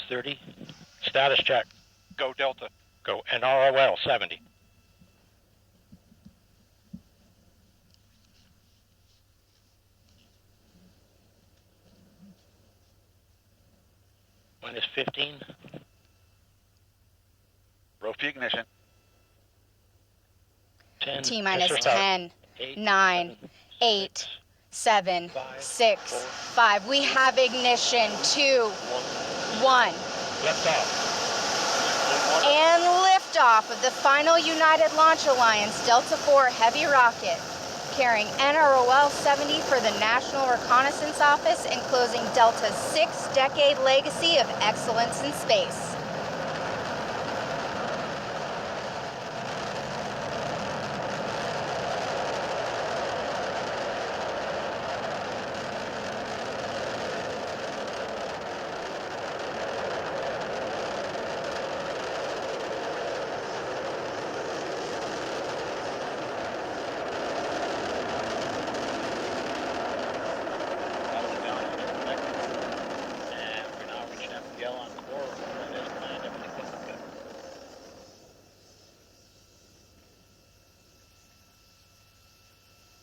30. Status check. Go Delta. Go NROL 70. Minus 15. Roll for ignition. 10. T minus 10, 9, 8, 7, 6, 5. We have ignition. 2, 1. Lift off. And liftoff of the final United Launch Alliance Delta IV Heavy rocket, carrying NROL 70 for the National Reconnaissance Office and closing Delta's 6-decade legacy of excellence in space.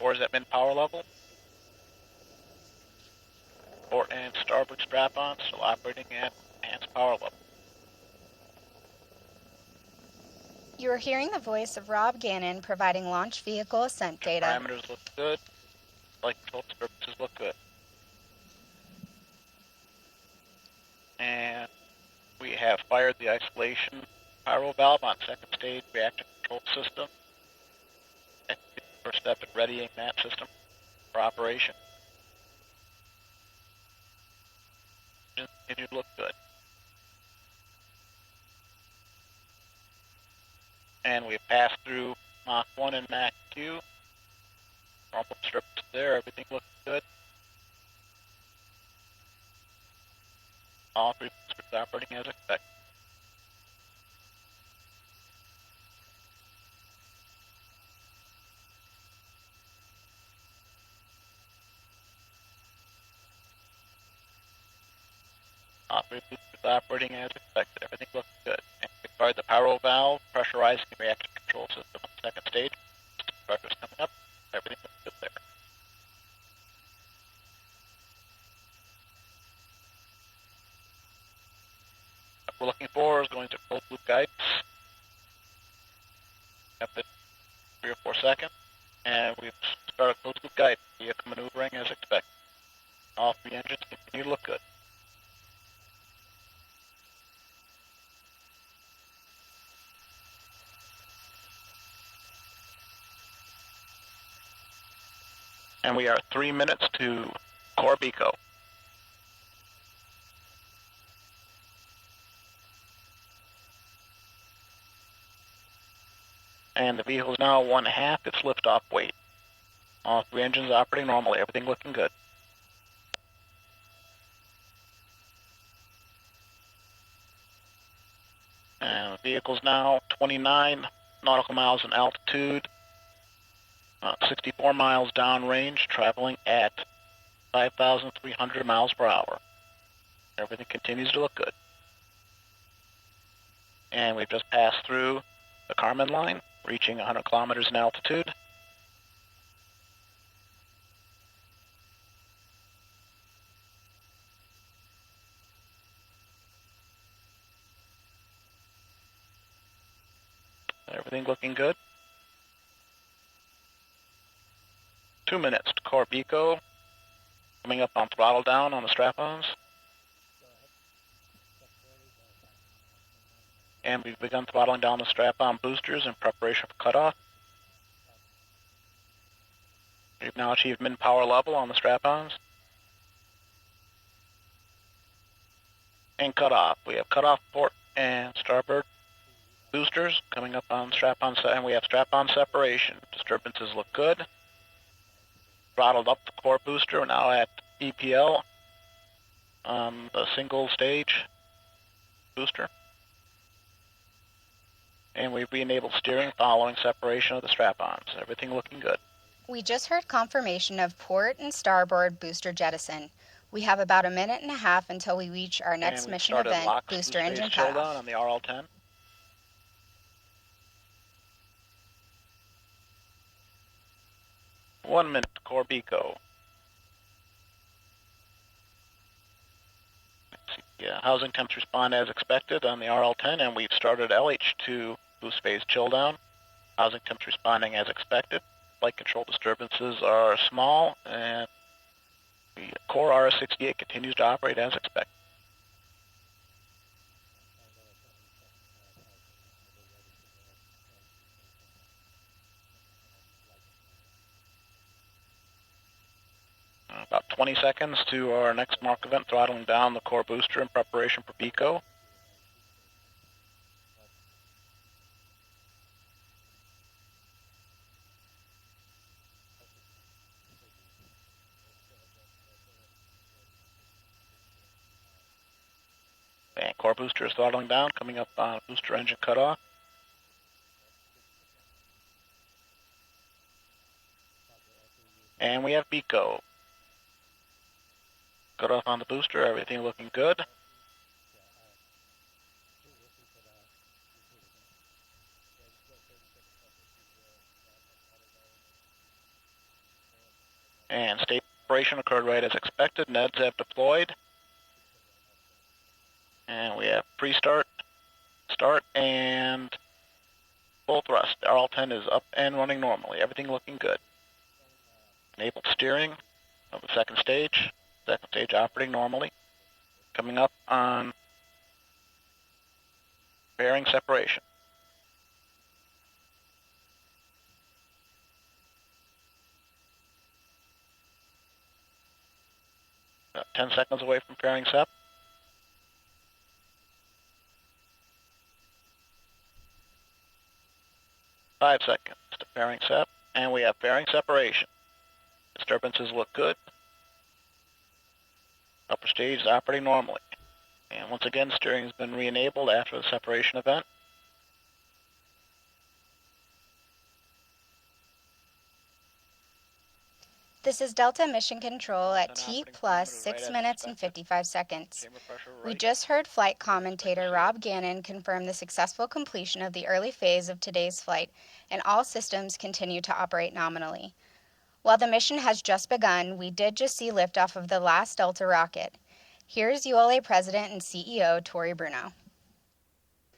Is at min power level. Port and starboard strap-on still operating at enhanced power level. You are hearing the voice of Rob Gannon providing launch vehicle ascent data. Parameters look good. Flight control disturbances look good. And we have fired the isolation pyro valve on second stage reactor control system. First step in readying that system for operation. Engines look good. And we've passed through Mach 1 and Mach 2. Normal strips there, everything looks good. All three boosters operating as expected. Operating as expected. Everything looks good. And we fired the pyro valve, pressurizing the reactor control system on the second stage. Pressure's coming up. Everything looks good there. What we're looking for is going to closed loop guidance. After 3 or 4 seconds, and we've started closed loop guidance. Vehicle maneuvering as expected. All 3 engines continue to look good. And we are 3 minutes to Corbico. And the vehicle is now 1/2 its liftoff weight. All 3 engines operating normally, everything looking good. And the vehicle's now 29 nautical miles in altitude. 64 miles downrange, traveling at 5,300 miles per hour. Everything continues to look good. And we've just passed through the Kármán line, reaching 100 kilometers in altitude. Everything looking good. 2 minutes to Corbico. Coming up on throttle down on the strap-ons. And we've begun throttling down the strap-on boosters in preparation for cutoff. We've now achieved min power level on the strap-ons. And cutoff. We have cutoff port and starboard boosters coming up on strap-on, and we have strap-on separation. Disturbances look good. Throttled up the core booster, we're now at EPL on the single stage booster. And we've re-enabled steering following separation of the strap-ons. Everything looking good. We just heard confirmation of port and starboard booster jettison. We have about a minute and a half until we reach our next And we mission started event, LOX booster phase engine chill down cutoff. on the RL-10. 1 minute, core BECO. Yeah, housing temps respond as expected on the RL-10, and we've started LH2 boost phase chill down. Housing temps responding as expected. Flight control disturbances are small, and the core RS-68 continues to operate as expected. About 20 seconds to our next mark event, throttling down the core booster in preparation for BECO. And core booster is throttling down, coming up on booster engine cutoff. And we have BECO. Cutoff on the booster, everything looking good. And state operation occurred right as expected. NEDs have deployed. And we have pre-start, start, and full thrust. RL-10 is up and running normally. Everything looking good. Enabled steering of the second stage. Second stage operating normally. Coming up on bearing separation. About 10 seconds away from fairing sep. 5 seconds to fairing sep. And we have fairing separation. Disturbances look good. Upper stage is operating normally. And once again, steering has been re-enabled after the separation event. This is Delta Mission Control at And T operating plus parameters 6 right as minutes and expected. 55 seconds. Chamber pressure We right. just heard flight commentator Rob Gannon confirm the successful completion of the early phase of today's flight, and all systems continue to operate nominally. While the mission has just begun, we did just see liftoff of the last Delta rocket. Here's ULA President and CEO Tory Bruno.